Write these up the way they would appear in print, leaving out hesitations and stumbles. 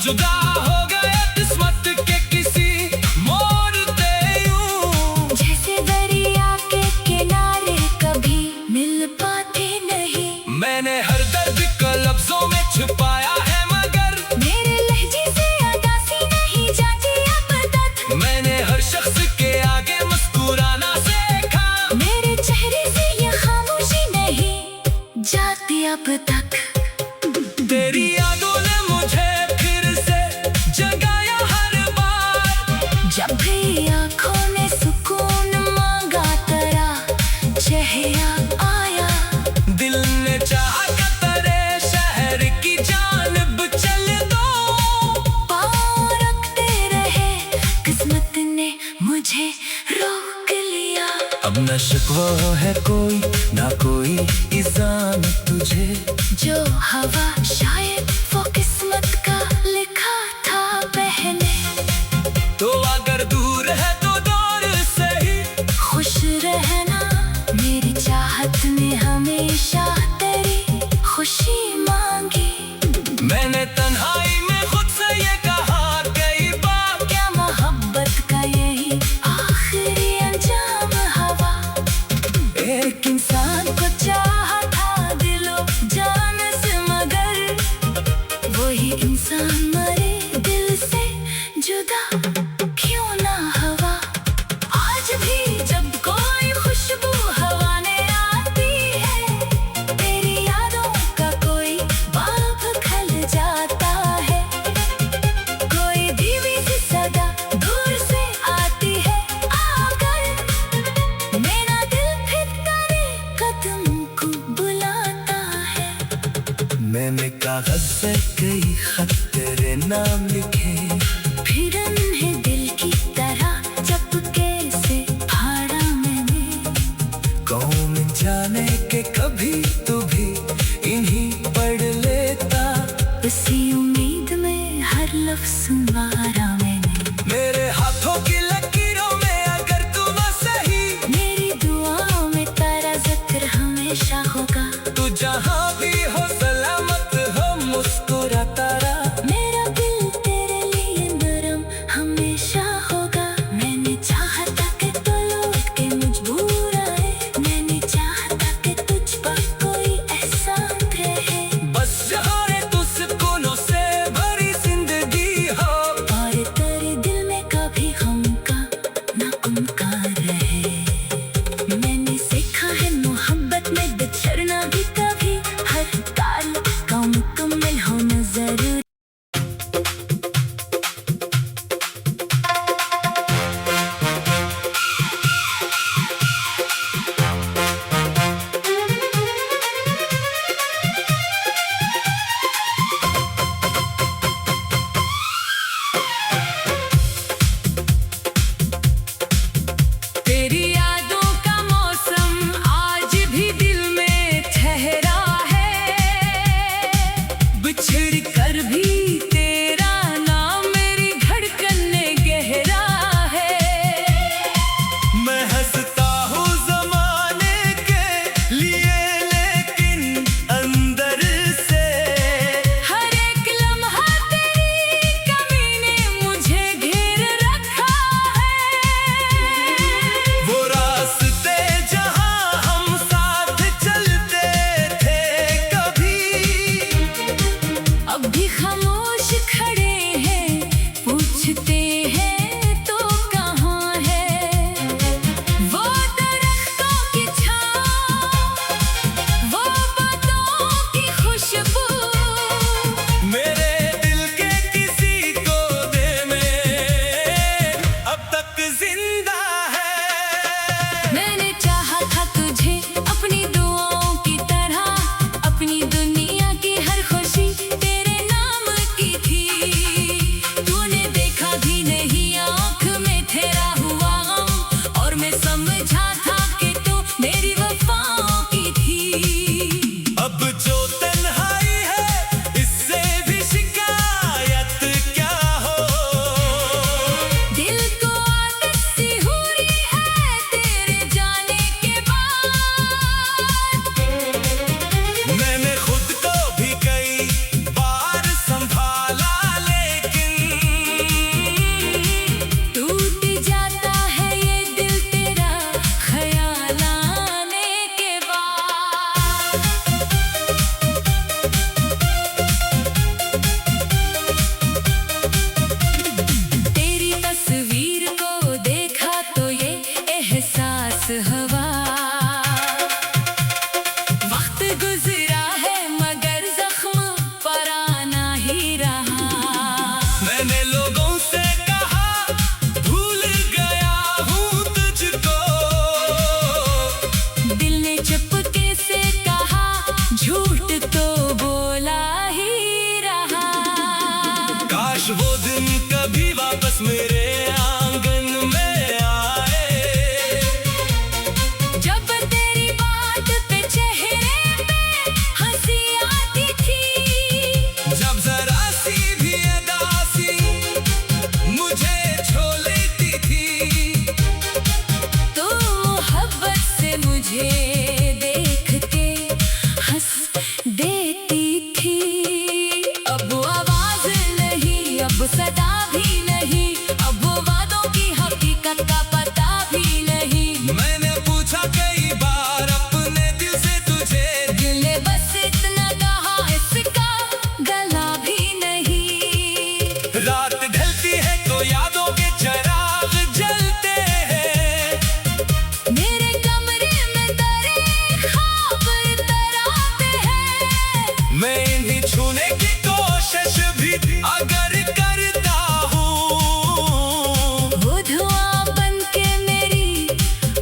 जुदा हो गए किस्मत के किसी मोड़ पे यूं, जैसे दरिया के किनारे कभी मिल पाते नहीं। मैंने हर दर्द को लफ्जों में छुपाया है मगर मेरे लहजे से अदासी नहीं जाती अब तक। मैंने हर शख्स के आगे मुस्कुराना सीखा, मेरे चेहरे से ये खामोशी नहीं जाती अब तक। तेरी यादों ने मुझे फिर से जगाया हर बार, जब भी आँखों ने सुकून मांगा तेरा चेहरा आया। दिल ने चाहा कि तेरे शहर की जानिब चल दो, पाँव रखते रहे किस्मत ने मुझे रोक लिया। अब न शिकवा है कोई ना कोई इल्जाम तुझे, जो हवा शायद वो किस्मत का लिखा था पहले। तो अगर दूर है तो दूर से ही खुश रहना, मेरी चाहत ने हमेशा तेरी खुशी मांगी। मैंने तन्हाई में खुद से ये कहा कई बार, क्या मोहब्बत का यही आखिरी अंजाम हवा। एक इंसान को चाहा था दिलो जान से, मगर वही इंसान मरे दिल से जुदा क्यों ना हवा। आज भी जब कोई खुशबू हवा में आती है, तेरी यादों का कोई बाग खिल जाता है। कोई धीमी सी सदा दूर से आती है आकर, मेरा दिल फिर तेरे कदम को बुलाता है। मैंने कागज से कई खत तेरे नाम लिखे, फिर उन्हें दिल की तरह चपके से फाड़ा मैंने। कौन जाने के कभी तू भी इन्हीं पढ़ लेता, उसी उम्मीद में हर लफ्ज़ मारा मैंने। मेरे हाथों की लकीरों में अगर तू न सही, मेरी दुआओं में तेरा जिक्र हमेशा होगा। तू जहाँ भी हो सलामत हो मुस्कुराता रहा। मेरा दिल तेरे लिए नरम हमेशा होगा। मैंने चाहता कि तू लौट के मजबूर आए, मैंने चाहता कि तुझ पर कोई एहसान रहे। बस जहाँ रे तू सुकूनों से भरी जिंदगी हो, और तेरे दिल में कभी हम काश वो दिन कभी वापस मेरे आंगन में आए। जब तेरी बात पे चेहरे पे हंसी आती थी, जब जरा सी भी अदासी मुझे छो लेती थी, तो मोहब्बत से मुझे देख के हंस देती थी। अब आवाज नहीं, अब सदा भी नहीं, अब वादों की हकीकत का पता भी नहीं। मैंने पूछा कई बार अपने दिल से तुझे, दिल ने बस इतना कहा, इसका गला भी नहीं। रात ढलती है तो यादों के चिराग जलते हैं, मेरे कमरे में तेरे ख्वाब इतराते हैं। मैं इन्हीं छूने की कोशिश भी अगर करता हूँ, वो धुआं बन के मेरी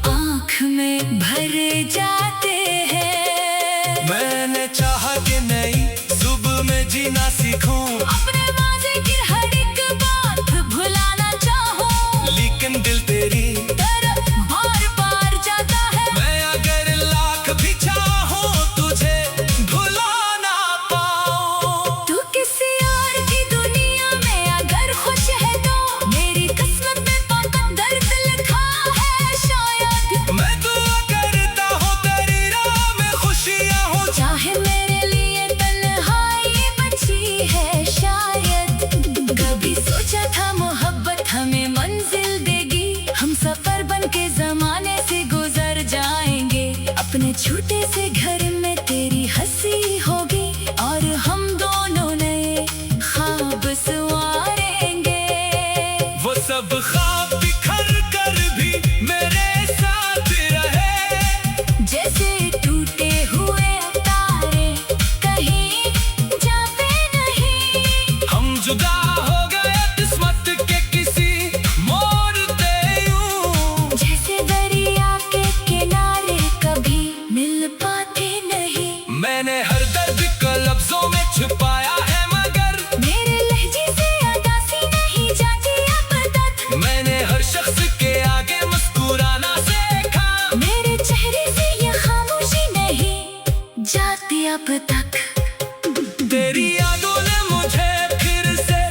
आँख में भर जाते हैं। मैंने चाहा कि नई सुबह में जीना सीखूं, अपने माज़ी की हर एक बात भुलाना चाहूं, लेकिन दिल तेरी तरफ बार बार जाता है। मैं अगर लाख भी चाहूं तुझे भुला ना पाऊं। तू किसी और की दुनिया में अगर खुश है तो मेरी किस्मत में फकत दर्द लिखा है शायद। मैं दुआ करता हूँ तेरी राह में खुशियाँ हो, चाहे मेरे लिए तन्हाई बची है शायद। कभी सोचा था मोहब्बत हमें मंजिल देगी, हम सफर बन के जमाने से गुजर जाएंगे। अपने छोटे से घर में तेरी हंसी होगी और हम दोनों नए ख्वाब संवारेंगे। वो सब ख्वाब बिखर कर भी मेरे साथ रहे, जैसे टूटे हुए तारे कहीं जाते नहीं। हम जुदा हो गए किस्मत के किसी मोड़ पे यूं, जैसे दरिया के किनारे कभी मिल पाते नहीं। मैंने हर दर्द को लफ्जों में छुपाया है मगर मेरे लहजे से अदासी नहीं जाती अब तक। मैंने हर शख्स के आगे मुस्कुराना सीखा, मेरे चेहरे से ये खामोशी नहीं जाती अब तक। तेरी यादों ने मुझे फिर से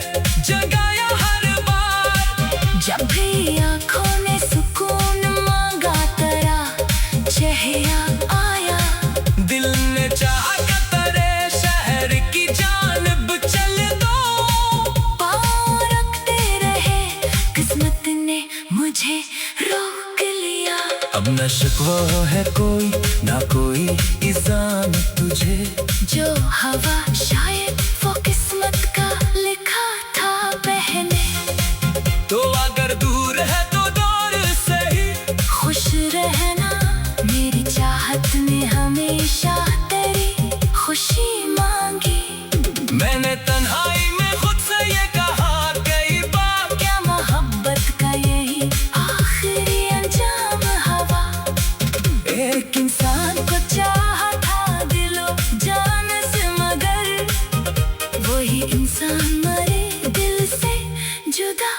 जगाया हर बार। जब भी आँखों ने सुकून मांगा तेरा चेहरा आया। दिल ने चाहा कि तेरे शहर की जानिब चल दो, पाँव रखते रहे किस्मत ने मुझे रोक लिया। अब न शिकवा है कोई ना कोई इल्जाम तुझे, जो हवा शायद वो किस्मत का लिखा था पहने। तो अगर दूर है तो दूर से ही खुश रहना, मेरी चाहत ने हमेशा तेरी खुशी मांगी। मैंने तन्हाई में खुद से ये कहा कई बार, क्या मोहब्बत का यही आखिरी अंजाम हवा। एक इंसान को चाहा था दिलो जान से, मगर वही इंसान मरे दिल से जुदा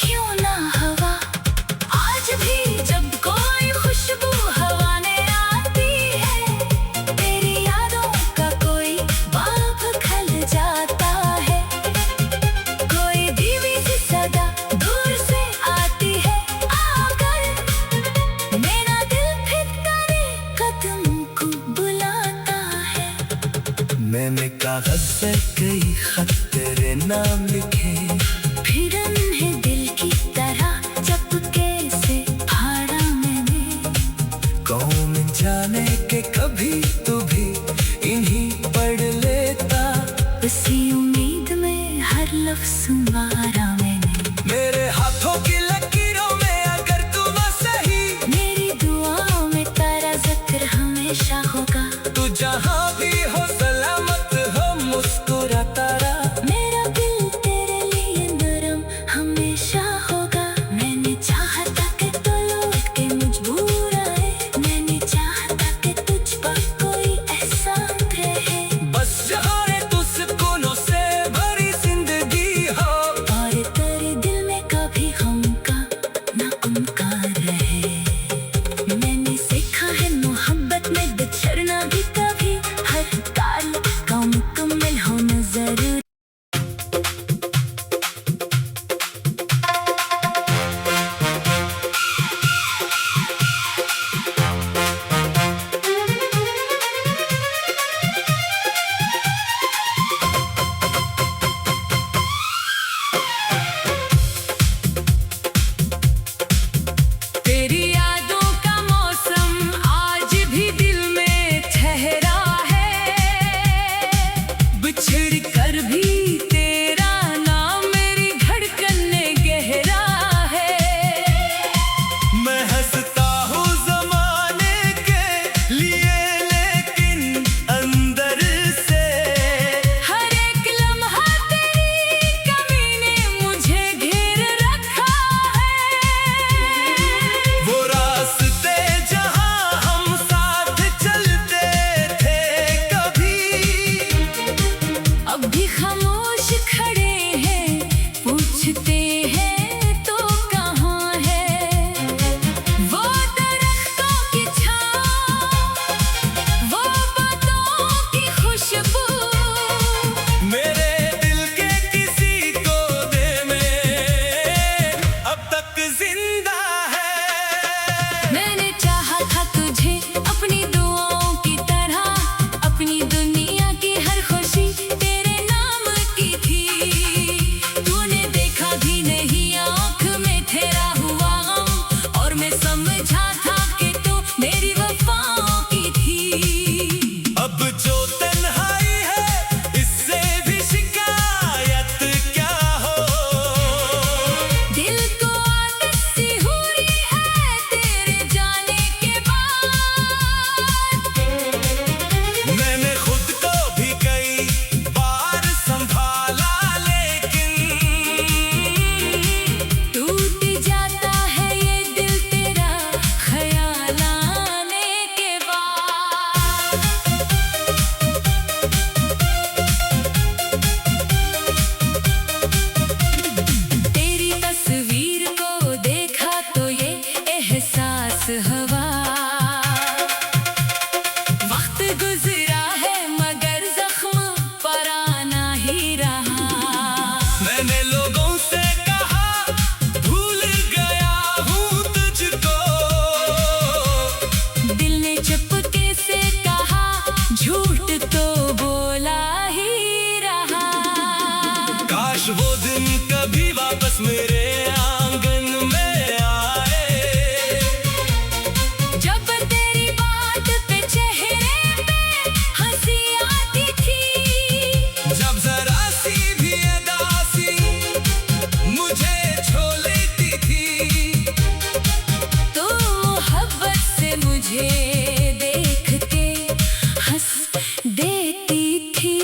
क्यों ना हवा। आज भी जब कोई खुशबू हवा ने आती है, तेरी यादों का कोई बाग खिल जाता है। कोई धीमी सी सदा दूर से आती है आकर, मेरा दिल फिर तेरे कदम को बुलाता है। मैंने कागज से कई खत तेरे नाम लिखे, फिर उन्हें दिल की तरह चपके से फाड़ा मैंने। कौन जाने के कभी तू भी इन्हीं पढ़ लेता, इसी उम्मीद में हर लफ्ज़ मारा मैंने। मेरे हाथों की लकीरों में अगर तू न सही, मेरी दुआओं में तेरा जिक्र हमेशा होगा। तू जहाँ भी हो सलामत हो मुस्कुराता रहा। मेरा दिल तेरे लिए नरम हमेशा होगा। मैंने चाहा था कि तू लौट के मजबूर आए, मैंने चाहा था कि तुझ पर कोई एहसान रहे। बस जहाँ है तू सुकूनों से भरी जिंदगी हो, वो दिन कभी वापस मेरे आंगन में आए। जब तेरी बात पे चेहरे पे हंसी आती थी, जब जरा सी भी अदासी मुझे छो लेती थी, तो मोहब्बत से मुझे देख के हंस देती थी।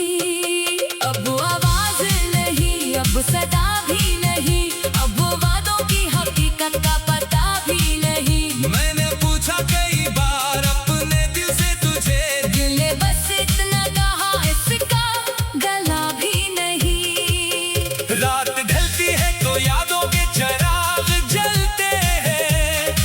अब वो आवाज नहीं, अब सदा भी नहीं, अब वो वादों की हकीकत का पता भी नहीं। मैंने पूछा कई बार अपने दिल से तुझे, दिल ने बस इतना कहा, इसका गला भी नहीं। रात ढलती है तो यादों के चिराग जलते हैं,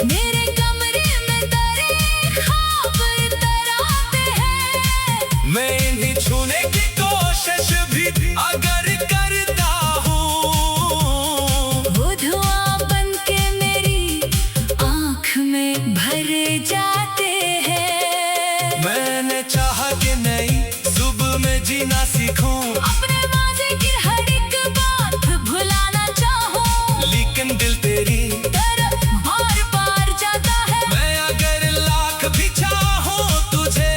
मेरे कमरे में तेरे ख्वाब तराते हैं। मैं इन्हें छूने की कोशिश भी अगर करता हूँ, वो धुआं बन के मेरी आँख में भर जाते हैं। मैंने चाहा कि नई सुबह में जीना सीखूं, अपने माज़ी की हर एक बात भुलाना चाहूं, लेकिन दिल तेरी तरफ बार बार जाता है। मैं अगर लाख भी चाहूं तुझे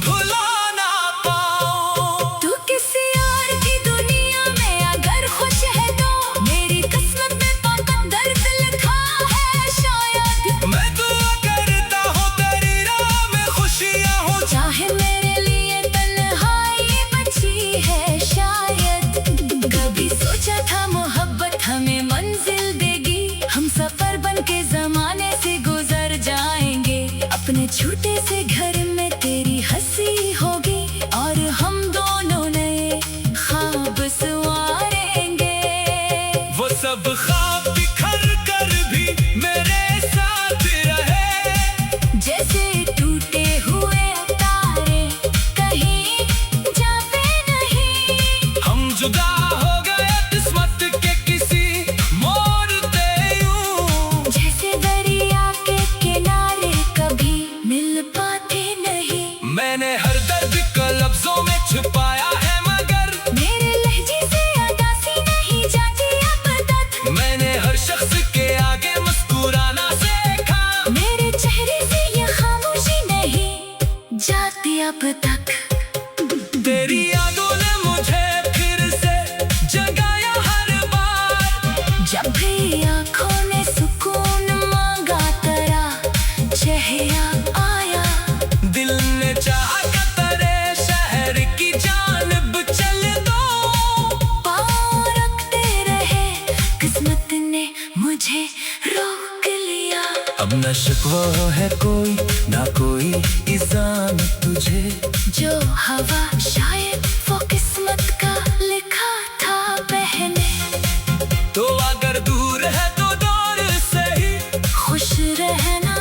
भुला ना पाऊं। तू किसी और की दुनिया में अगर खुश है तो मेरी किस्मत में तो दर्द लिखा है शायद। मैं दुआ करता हूँ तेरी राह में खुशियाँ हो, चाहे मेरे लिए तन्हाई बची है शायद। कभी सोचा था मोहब्बत हमें मंजिल देगी, हम सफर बन के जमाने से गुजर जाएंगे। अपने छोटे से घर में तेरी हंसी होगी और हम दोनों नए ख्वाब संवारेंगे। वो सब ख्वाब बिखर कर भी मेरे साथ रहे, जैसे टूटे हुए तारे कहीं जाते नहीं। हम जुदा हो गए किस्मत के किसी मोड़ पे यूं, जैसे दरिया के किनारे कभी मिल पाते नहीं। मैंने हर दर्द को लफ्जों में छुपाया है मगर मेरे लहजे से अदासी नहीं जाती अब तक। मैंने हर शख्स के आगे मुस्कुराना सीखा, मेरे चेहरे से ये खामोशी नहीं जाती अब तक। तेरी यादों ने मुझे फिर से जगाया हर बार। जब भी आँखों ने सुकून मांगा तेरा चेहरा आया। दिल ने चाहा कि तेरे शहर की जानिब चल दो, पाँव रखते रहे किस्मत ने मुझे रोक लिया। अब न शिकवा है कोई ना कोई इल्जाम तुझे, जो हवा शायद वो किस्मत का लिखा था पहले। तो अगर दूर है तो दूर से ही खुश रहना,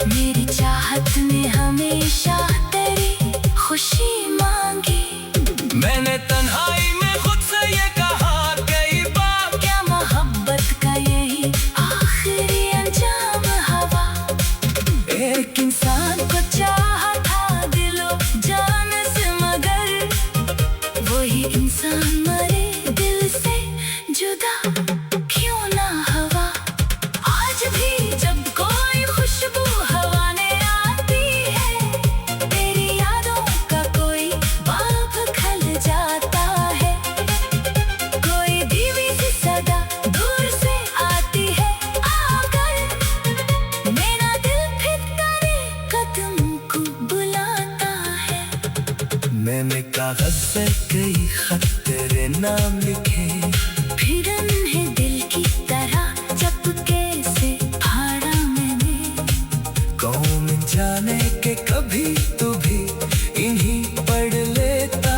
मेरी चाहत ने हमेशा तेरी खुशी मांगी। मैंने तन्हाई में खुद से ये कहा कई बार, क्या मोहब्बत का यही आखिरी अंजाम हवा। एक इंसान को चाहा था दिलो जान से, मगर वही इंसान मरे दिल से जुदा क्यों ना हुआ। आज भी जब कोई खुशबू हवा में आती है, तेरी यादों का कोई बाग खल जाता है। कोई दीवी सी सदा दूर से आती है आकर, मेरा दिल फिर तेरे कदम को बुलाता है। मैंने कागज पे कई खत तेरे नाम लिखे, फिर उन्हें दिल की तरह चपके से फाड़ा मैंने। कौन जाने के कभी तू भी इन्हीं पढ़ लेता,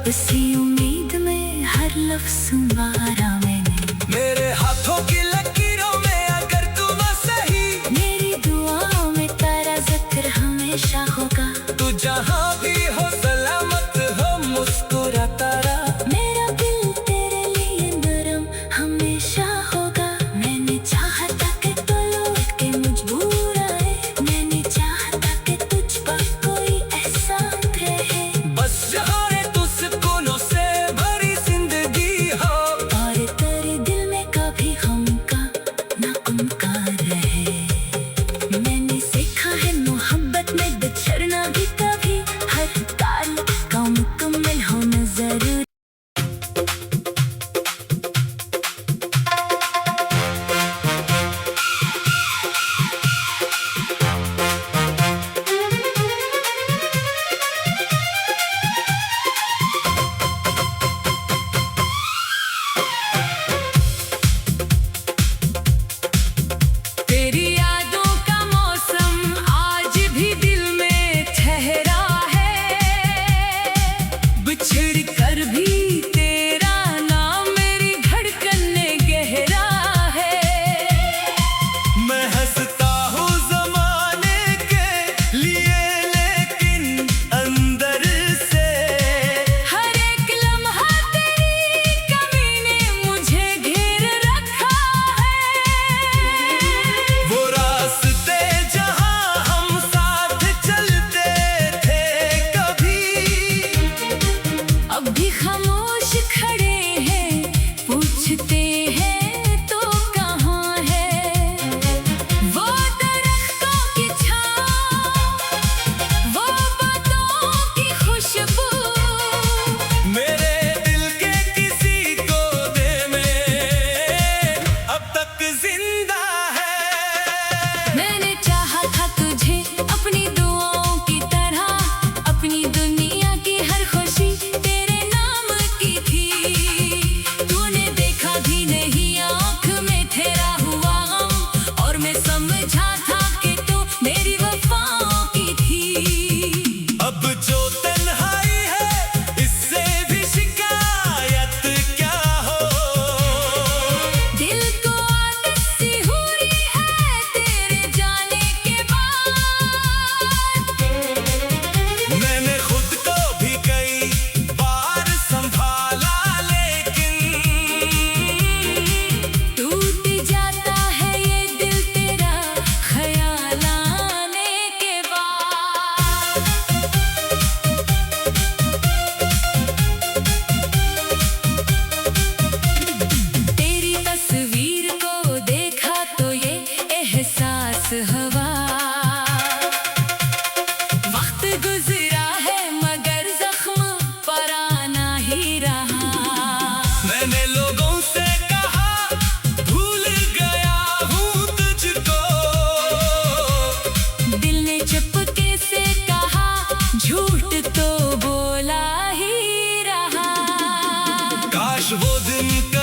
उसी उम्मीद में हर लफ्ज़ सुनवारा मैंने। मेरे हाथों की लकीरों में अगर तू न सही, मेरी दुआओं में तेरा जिक्र हमेशा होगा। तू जहाँ भी हो सलामत हो मुस्कुराता रहा। मेरा दिल तेरे लिए नरम हमेशा होगा। मैंने चाहा था कि तू लौट के मजबूर आए, मैंने चाहा था कि तुझ पर कोई एहसान रहे। बस जहाँ तू सुकूनों से भरी जिंदगी हो,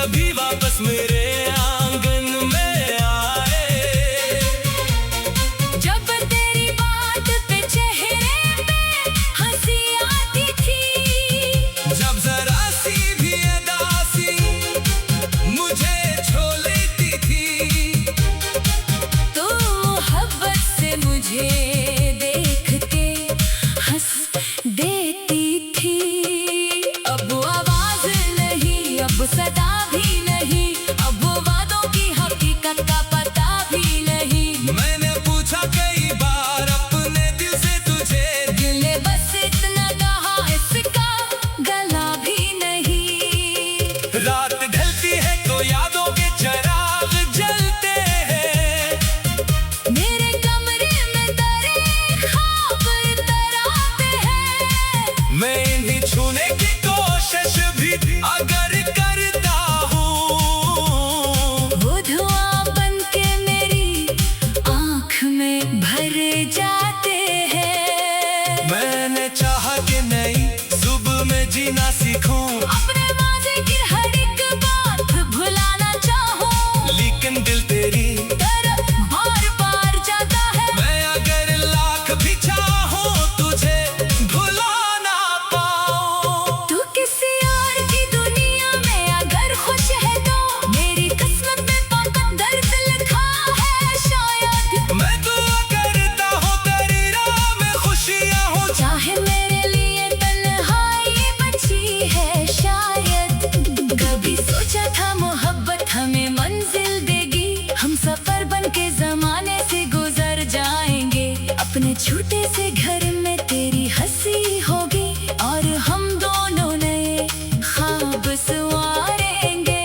कभी वापस मेरे आंगन में आए। जब तेरी बात पे चेहरे पे हंसी आती थी, जब जरा सी भी अदासी मुझे छो लेती थी, तो मोहब्बत से मुझे देख के हंस देती थी। अब आवाज नहीं, अब सदा भी नहीं, अब वादों की हकीकत का पता भी नहीं। मैंने पूछा कई बार अपने दिल से तुझे, दिल ने बस इतना कहा, इसका गला भी नहीं। रात ढलती है तो यादों के चिराग जलते हैं, मेरे कमरे में तेरे ख्वाब तराते हैं। मैं इन्हीं छूने की कोशिश भी अगर करता हूँ, वो धुआं बन के मेरी आँख में भर जाते हैं। मैंने चाहा कि नई सुबह में जीना सीखूं, अपने माज़ी की हर एक बात भुलाना चाहूं, लेकिन दिल तेरी तरफ बार बार जाता है। मैं अगर लाख भी चाहूं तुझे भुला ना पाऊं। तू किसी और की दुनिया में अगर खुश है तो मेरी किस्मत में फकत दर्द लिखा है शायद। मैं दुआ करता हूँ तेरी राह में खुशियाँ हो, चाहे मेरे लिए तन्हाई बची है शायद। कभी सोचा था मोहब्बत हमें मंजिल देगी, हम सफर बन के जमाने से गुजर जाएंगे। अपने छोटे से घर में तेरी हंसी होगी और हम दोनों नए ख्वाब संवारेंगे।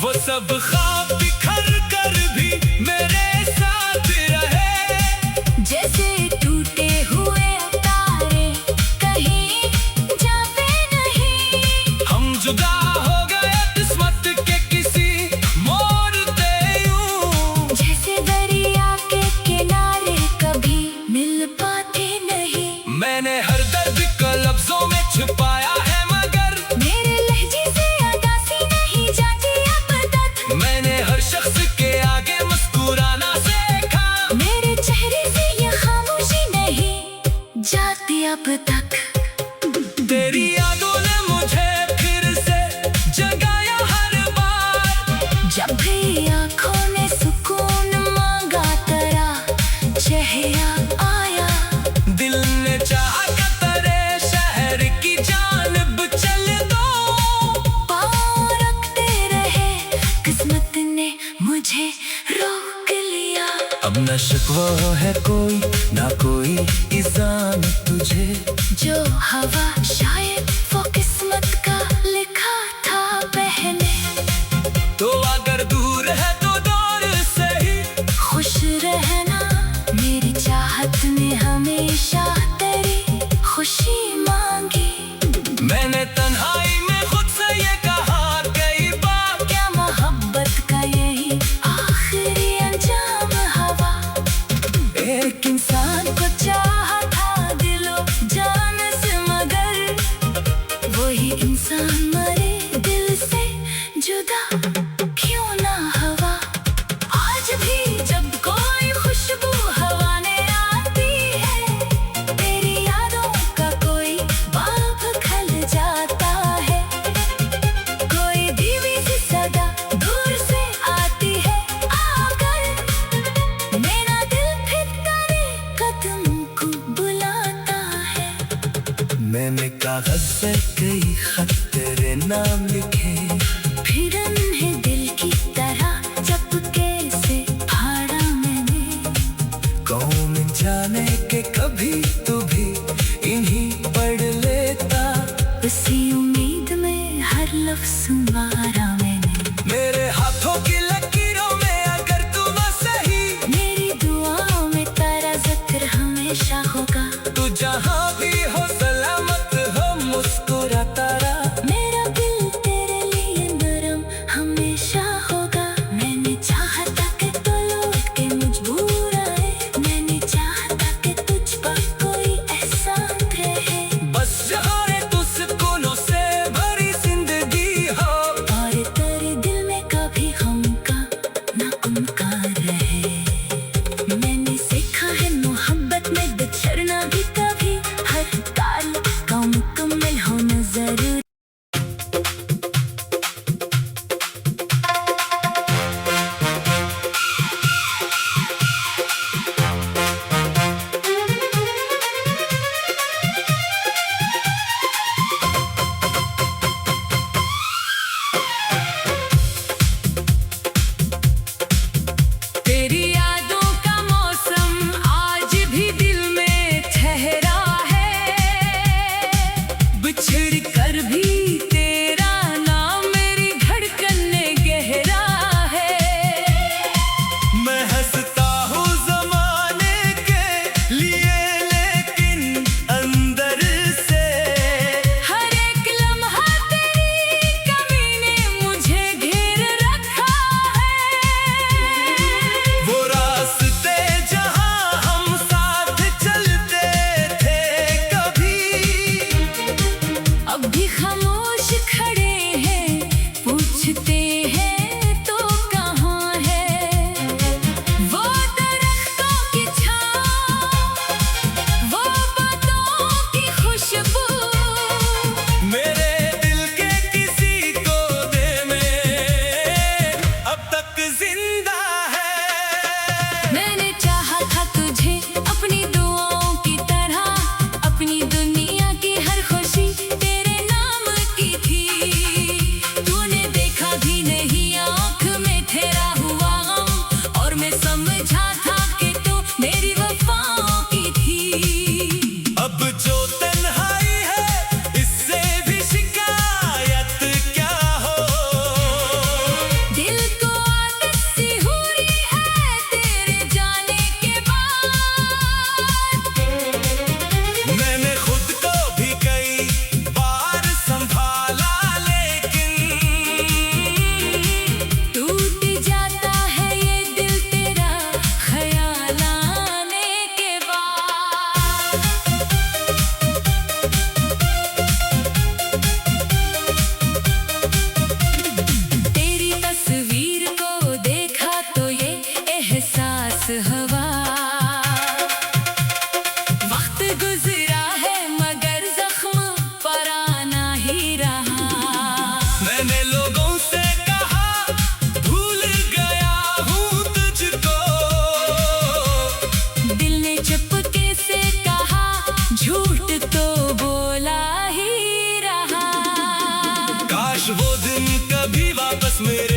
वो सब ख्वाब बिखर कर भी मेरे साथ रहे, जैसे टूटे हुए तारे कहीं जाते नहीं। हम जुदा हो गए किस्मत के किसी मोड़ पे यूं, जैसे दरिया के किनारे कभी मिल पाते नहीं। मैंने हर दर्द को लफ्जों में छुपाया है मगर मेरे लहजे से अदासी नहीं जाती अब तक। मैंने हर शख्स के आगे मुस्कुराना सीखा, मेरे चेहरे से ये खामोशी नहीं जाती अब तक। तेरी यादों ने मुझे फिर से जगाया हर बार। जब भी आँखों ने सुकून मांगा तेरा चेहरा आया। दिल ने चाहा कि तेरे शहर की जानब चल दो, पाँव रखते रहे किस्मत ने मुझे रोक लिया। अब न शिकवा है कोई ना कोई इज़ान तुझे, जो हवा शायद वो किस्मत का लिखा था पहले। तो अगर दूर है तो दूर से ही खुश रहना, मेरी चाहत ने हमेशा तेरी खुशी मांगी। मैंने तन्हाई में खुद से ये कहा कई बार, क्या मोहब्बत का यही आखिरी अंजाम हवा। एक इंसान को चाहा था दिलो जान से, मगर वही इंसान मरे दिल से जुदा क्यों ना हवा। आज भी जब कोई खुशबू हवा में आती है, तेरी यादों का कोई बाग खल जाता है। कोई धीमी सी सदा दूर से आती है आकर, मेरा दिल फिर तेरे कदम को बुलाता है। मैंने कागज पे कई खत तेरे नाम लिखे, फिर उन्हें दिल की तरह चपके से फाड़ा मैंने। कौन जाने के कभी तू भी इन्हीं पढ़ लेता, उसी उम्मीद में हर लफ्ज़ मारा मैंने। मेरे हाथों की लकीरों में अगर तू न सही, मेरी दुआओं में तेरा जिक्र हमेशा होगा। तू जहाँ भी हो सलामत हो मुस्कुराता रहा। मेरा दिल तेरे लिए नरम हमेशा होगा। मैंने चाहता कि तू लौट के मजबूर आए, मैंने चाहता कि तुझ पर कोई एहसान रहे। बस जहाँ है तू सुकूनों से भरी जिंदगी हो, और में है तो कहाँ है वो दरख्तों की छाँव, वो बातों की खुशबू। मेरे दिल के किसी कोने में अब तक जिंदा है। मैंने चाहा था तुझे अपनी दुआओं की तरह, अपनी दुनिया की हर खुशी तेरे नाम की थी। तूने देखा भी नहीं आँख में ठहरा हुआ गम, और मैं समझा था कि तू मेरी वफाओं की थी। अब जो तन्हाई है इससे भी शिकायत क्या हो। दिल को आदत सी हुई है तेरे जाने के बाद। मैंने खुद को भी कई बार संभाला लेकिन टूट जाता है ये दिल तेरा ख्याल आने के बाद। तेरी तस्वीर को देखा तो ये एहसास हुआ। वक्त गुजरा है मगर जख्म पराना ही रहा। मैंने लोगों से कहा भूल गया हूँ तुझको। दिल ने चुपके से कहा झूठ तो बोला ही रहा। काश वो दिन कभी वापस मेरे